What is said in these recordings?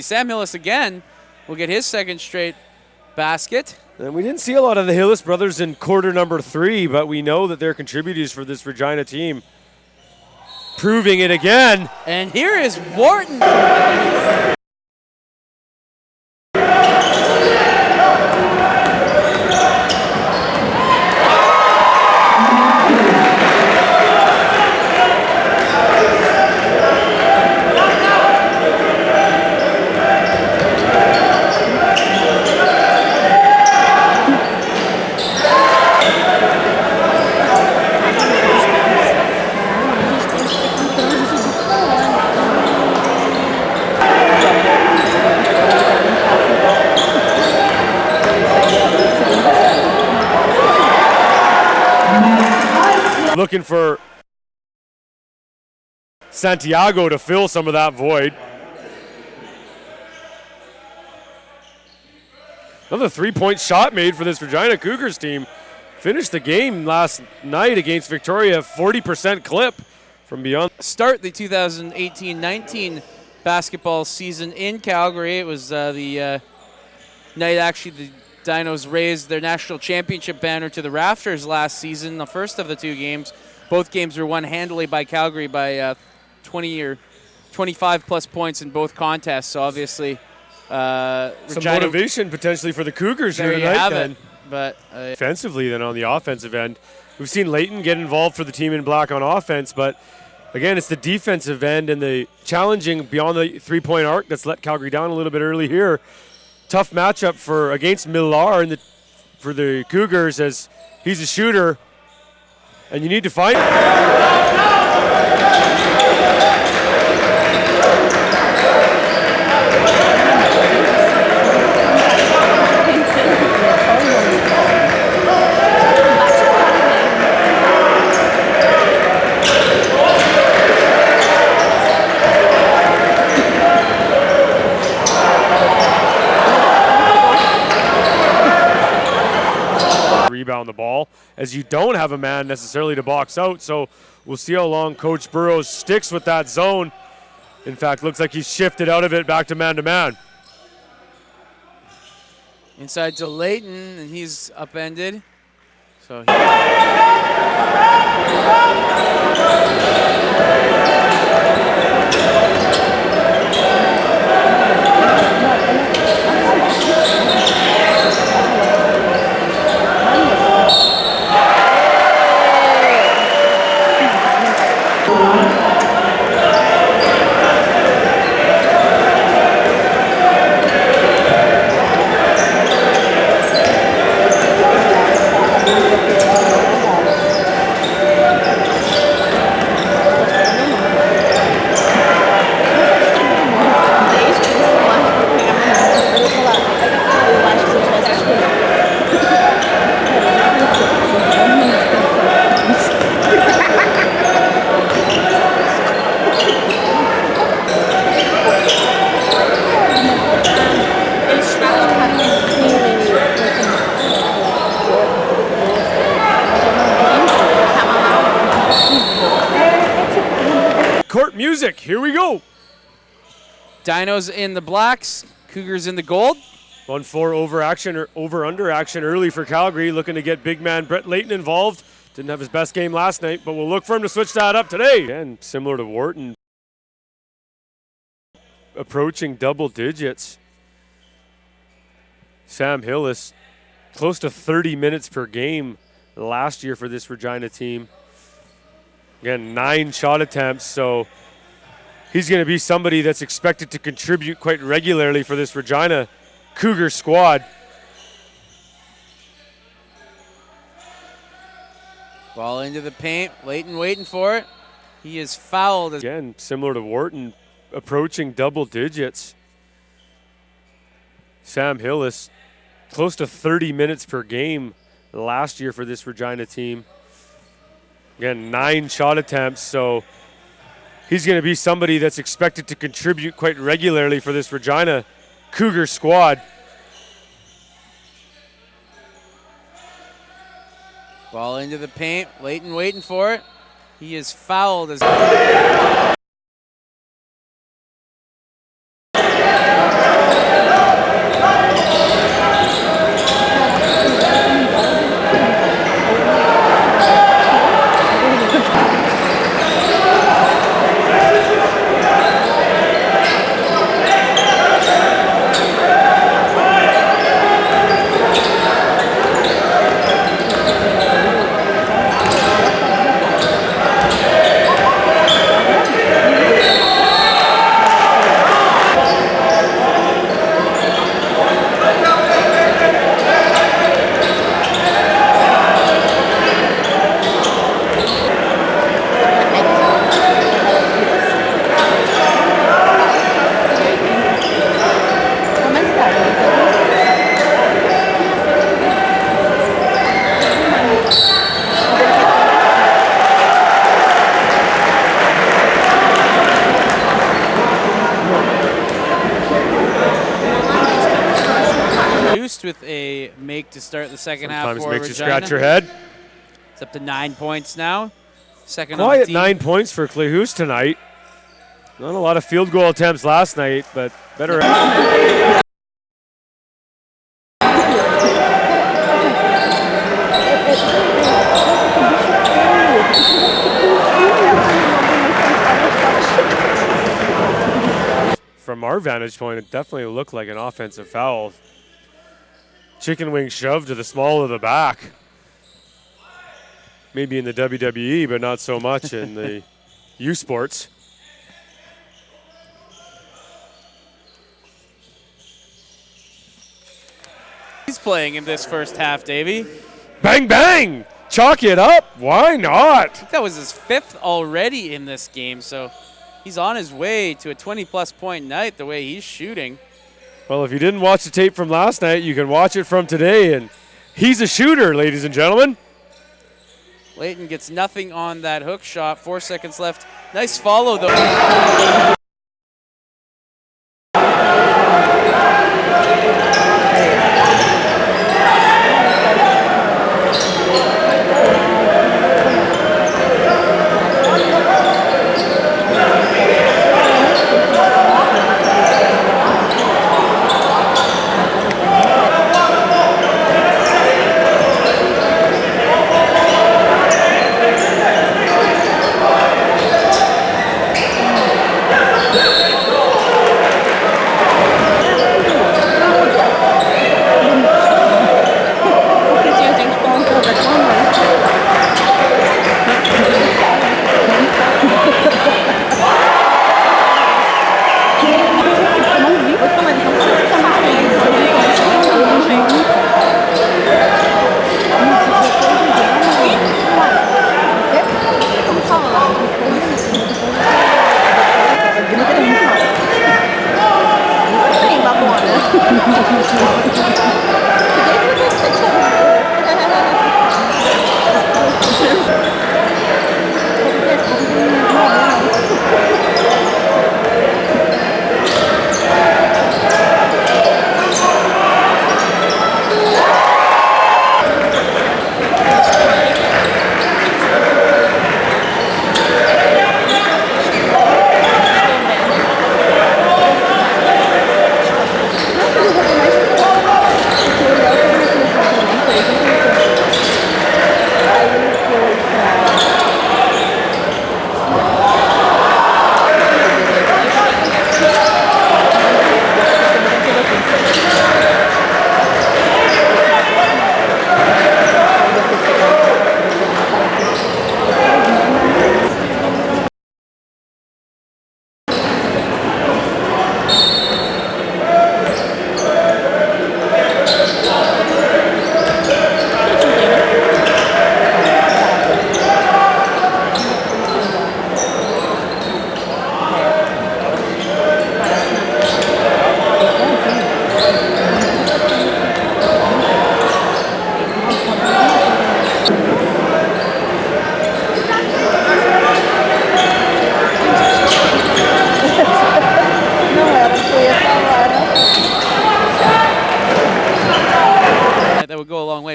Sam Hillis again will get his second straight basket. And we didn't see a lot of the Hillis brothers in quarter number 3, but we know that they're contributors for this Regina team. Proving it again. And here is Wharton. Looking for Santiago to fill some of that void. Another three-point shot made for this Regina Cougars team. Finished the game last night against Victoria, 40% clip from beyond. Start the 2018-19 basketball season in Calgary. It was the night actually the Dinos raised their national championship banner to the rafters last season, the first of the two games. Both games were won handily by Calgary by 20 or 25 plus points in both contests. So obviously, some Regina, motivation potentially for the Cougars there here you tonight. have Then. it. But Defensively, then on the offensive end, we've seen Leighton get involved for the team in black on offense, but again, it's the defensive end and the challenging beyond the three-point arc that's let Calgary down a little bit early here. Tough matchup against Millar for the Cougars, as he's a shooter, and you need to find rebound the ball, as you don't have a man necessarily to box out. So we'll see how long Coach Burrows sticks with that zone. In fact, looks like he's shifted out of it back to man-to-man. inside to Leighton, and he's upended. So Court music, here we go. Dinos in the blacks, Cougars in the gold. 1-4 over-under action early for Calgary, looking to get big man Brett Leighton involved. Didn't have his best game last night, but we'll look for him to switch that up today. Again, similar to Wharton, approaching double digits. Sam Hillis, close to 30 minutes per game last year for this Regina team. Again, 9 shot attempts, so he's going to be somebody that's expected to contribute quite regularly for this Regina Cougar squad. Ball into the paint. Leighton waiting for it. He is fouled. Again, similar to Wharton, approaching double digits. Sam Hillis, close to 30 minutes per game last year for this Regina team. Again, 9 shot attempts, so he's going to be somebody that's expected to contribute quite regularly for this Regina Cougar squad. Ball into the paint. Leighton waiting for it. He is fouled. a make to start the second half Sometimes for makes you Regina. scratch your head. It's up to 9 points now. Second Quiet on the team. 9 points for Clayhouse tonight. Not a lot of field goal attempts last night, but better. From our vantage point, it definitely looked like an offensive foul. Chicken wing shove to the small of the back. Maybe in the WWE, but not so much in the U Sports. He's playing in this first half, Davey. Bang, bang! Chalk it up. Why not? That was his 5th already in this game, so he's on his way to a 20-plus point night the way he's shooting. Well, if you didn't watch the tape from last night, you can watch it from today, and he's a shooter, ladies and gentlemen. Layton gets nothing on that hook shot. 4 seconds left. Nice follow, though.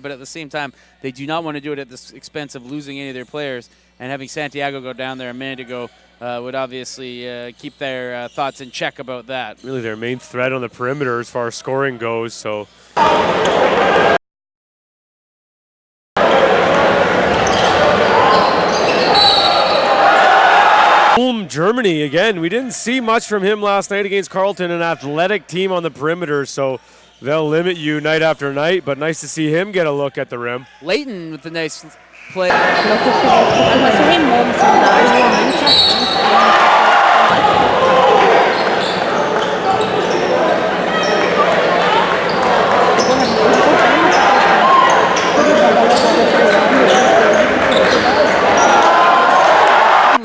But at the same time, they do not want to do it at the expense of losing any of their players. And having Santiago go down there a minute ago would obviously keep their thoughts in check about that. Really their main threat on the perimeter as far as scoring goes. So. Germany again. We didn't see much from him last night against Carleton, an athletic team on the perimeter. So. They'll limit you night after night, but nice to see him get a look at the rim. Layton with the nice play.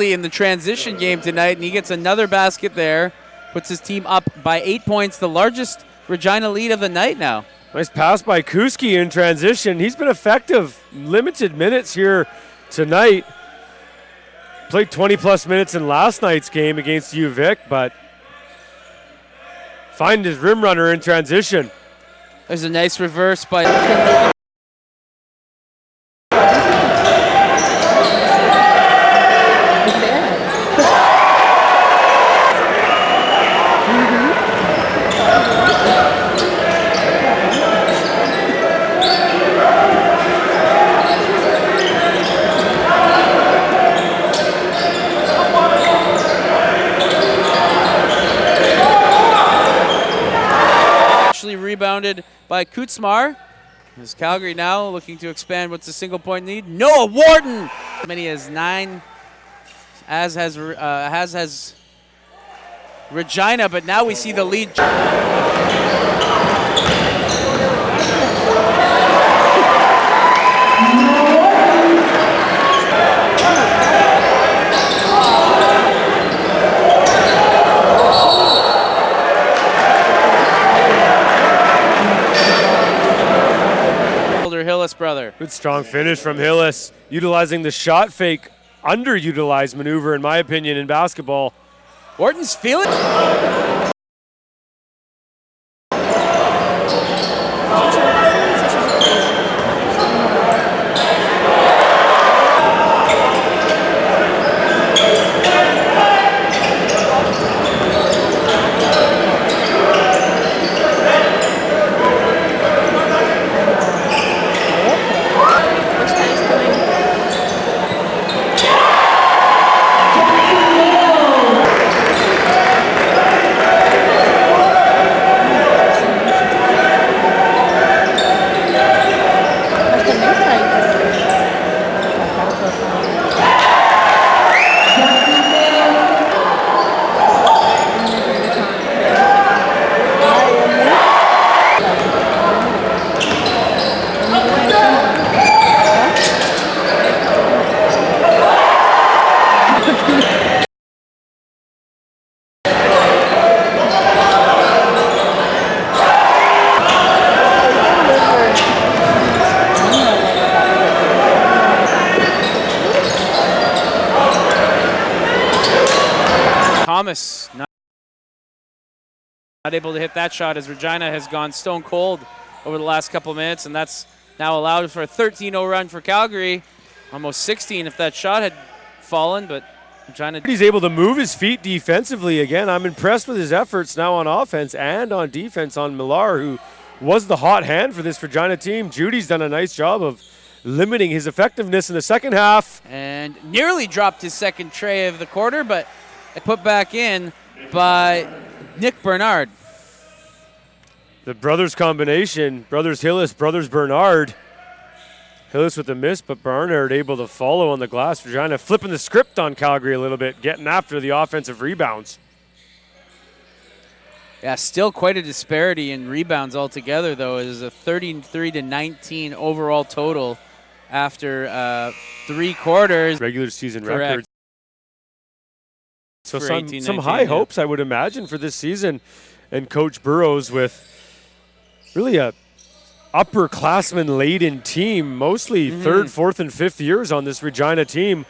In the transition game tonight, and he gets another basket there, puts his team up by 8 points, the largest Regina lead of the night now. Nice pass by Kuski in transition. He's been effective. Limited minutes here tonight. Played 20-plus minutes in last night's game against UVic, but find his rim runner in transition. There's a nice reverse by rebounded by Kutzmar. As Calgary now looking to expand. What's the single point lead? Noah Wharton! As many as 9, as has Regina, but now we see the lead. Hillis brother. Good strong finish from Hillis, utilizing the shot fake, underutilized maneuver in my opinion in basketball. Wharton's feeling. Thomas not able to hit that shot as Regina has gone stone cold over the last couple of minutes, and that's now allowed for a 13-0 run for Calgary. Almost 16 if that shot had fallen, but Regina. He's able to move his feet defensively again. I'm impressed with his efforts now on offense and on defense on Millar, who was the hot hand for this Regina team. Judy's done a nice job of limiting his effectiveness in the second half. And nearly dropped his second tray of the quarter, but put back in by Nick Bernard. The brothers combination, brothers Hillis, brothers Bernard. Hillis with the miss, but Bernard able to follow on the glass. Regina flipping the script on Calgary a little bit, getting after the offensive rebounds. Yeah, still quite a disparity in rebounds altogether, though. It is a 33-19 overall total after 3 quarters. Regular season Correct. record. So For some 18-19, high hopes, I would imagine, for this season. And Coach Burrows with really a upperclassman-laden team, mostly 3rd, 4th, and 5th years on this Regina team.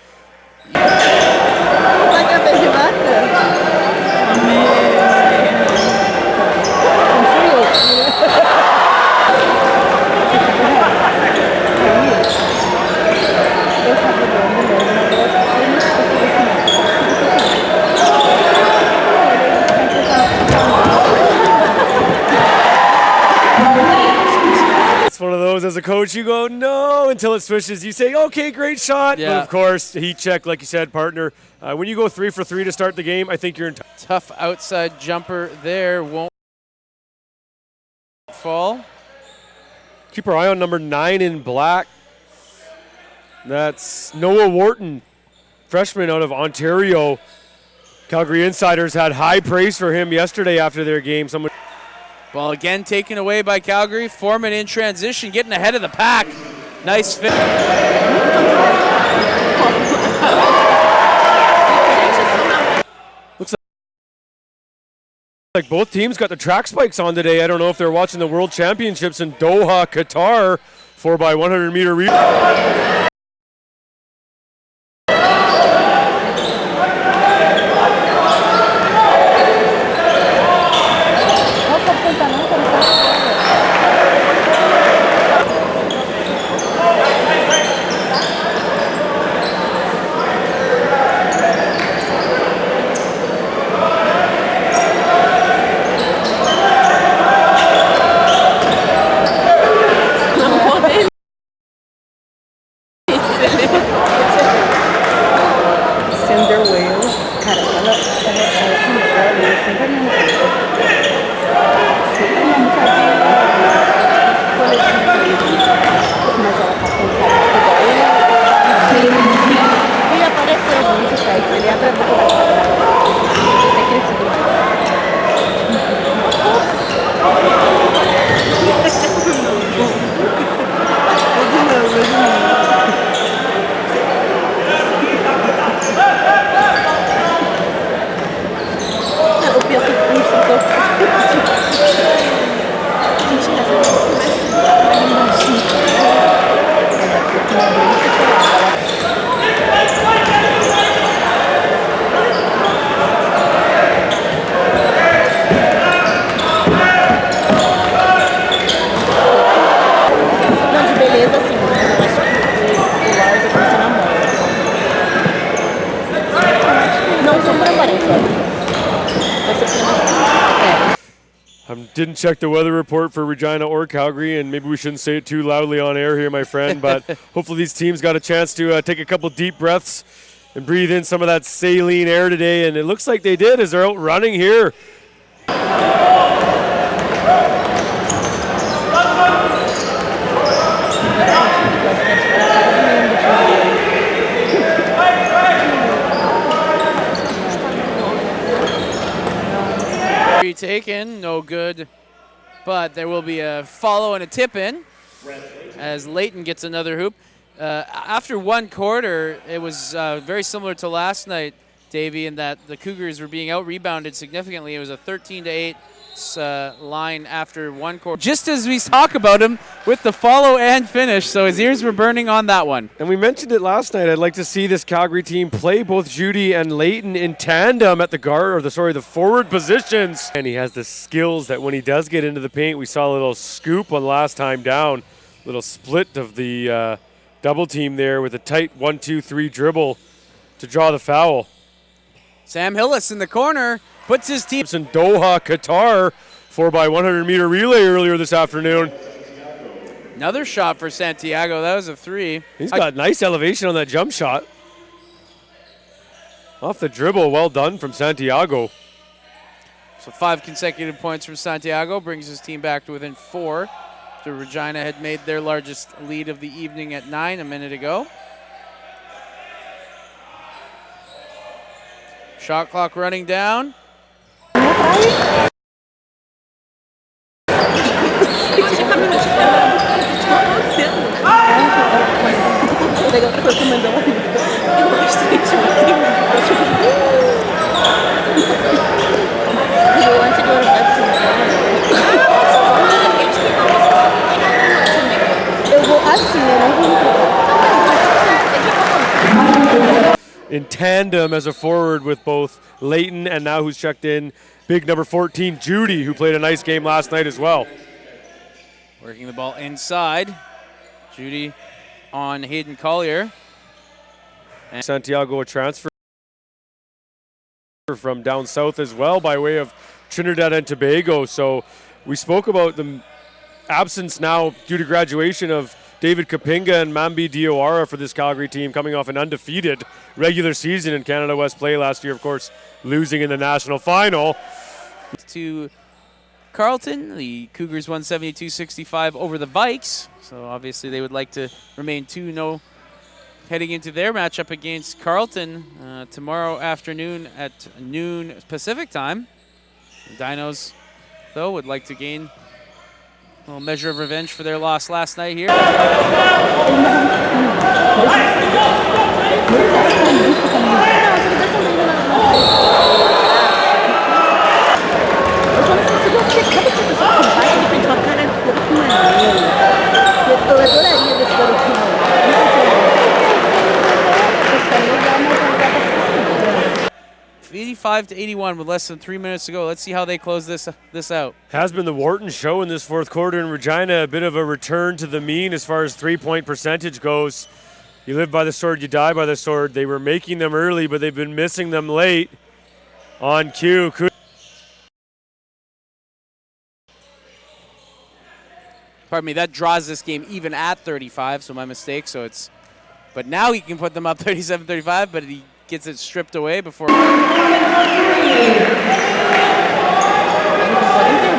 It's one of those, as a coach, you go, no, until it swishes. You say, okay, great shot. Yeah. But, of course, heat check, like you said, partner. When you go 3 for 3 to start the game, I think you're in tough outside jumper there. Won't fall. Keep our eye on number 9 in black. That's Noah Wharton, freshman out of Ontario. Calgary Insiders had high praise for him yesterday after their game. Ball again taken away by Calgary. Foreman in transition, getting ahead of the pack. Nice fit. Looks like both teams got the track spikes on today. I don't know if they're watching the World Championships in Doha, Qatar, 4x100 meter relay. underwear. Cara, ela se envolve, eu sempre amo sempre amo mas ela tá com cara igual e apareceu muito certo, ele abre a boca, é crescido. O pior que não, de beleza assim, né? Eu acho que o Lars é como se namora. Não são por aparência. Didn't check the weather report for Regina or Calgary, and maybe we shouldn't say it too loudly on air here, my friend, but hopefully these teams got a chance to take a couple deep breaths and breathe in some of that saline air today, and it looks like they did as they're out running here. Taken, no good, but there will be a follow and a tip in as Leighton gets another hoop. After one quarter, it was very similar to last night, Davey, in that the Cougars were being out-rebounded significantly. It was a 13-8 line after one quarter. Just as we talk about him with the follow and finish, so his ears were burning on that one. And we mentioned it last night. I'd like to see this Calgary team play both Judy and Leighton in tandem at the forward positions. And he has the skills that when he does get into the paint, we saw a little scoop on last time down, little split of the double team there with a tight 1-2-3 dribble to draw the foul. Sam Hillis in the corner puts his team in Doha, Qatar, 4x100 meter relay earlier this afternoon. Another shot for Santiago. That was a three. He's got nice elevation on that jump shot. Off the dribble, well done from Santiago. So 5 consecutive points from Santiago brings his team back to within 4. After Regina had made their largest lead of the evening at 9 a minute ago. Shot clock running down. In tandem as a forward with both Leighton and now who's checked in, big number 14, Judy, who played a nice game last night as well. Working the ball inside. Judy on Hayden Collier. And Santiago, a transfer from down south as well by way of Trinidad and Tobago. So we spoke about the absence now due to graduation of David Kapinga and Mambi Diawara for this Calgary team, coming off an undefeated regular season in Canada West play last year, of course, losing in the national final. To Carleton, the Cougars won 72-65 over the Vikes, so obviously they would like to remain 2-0 heading into their matchup against Carleton tomorrow afternoon at noon Pacific time. The Dinos, though, would like to gain a little measure of revenge for their loss last night here. Eu adoraria desse garotinho. 85-81 with less than 3 minutes to go. Let's see how they close this out. Has been the Wharton show in this fourth quarter in Regina. A bit of a return to the mean as far as three-point percentage goes. You live by the sword, you die by the sword. They were making them early, but they've been missing them late. On cue. Pardon me, that draws this game even at 35, so my mistake. But now he can put them up 37-35, but he gets it stripped away before. Anything for anything?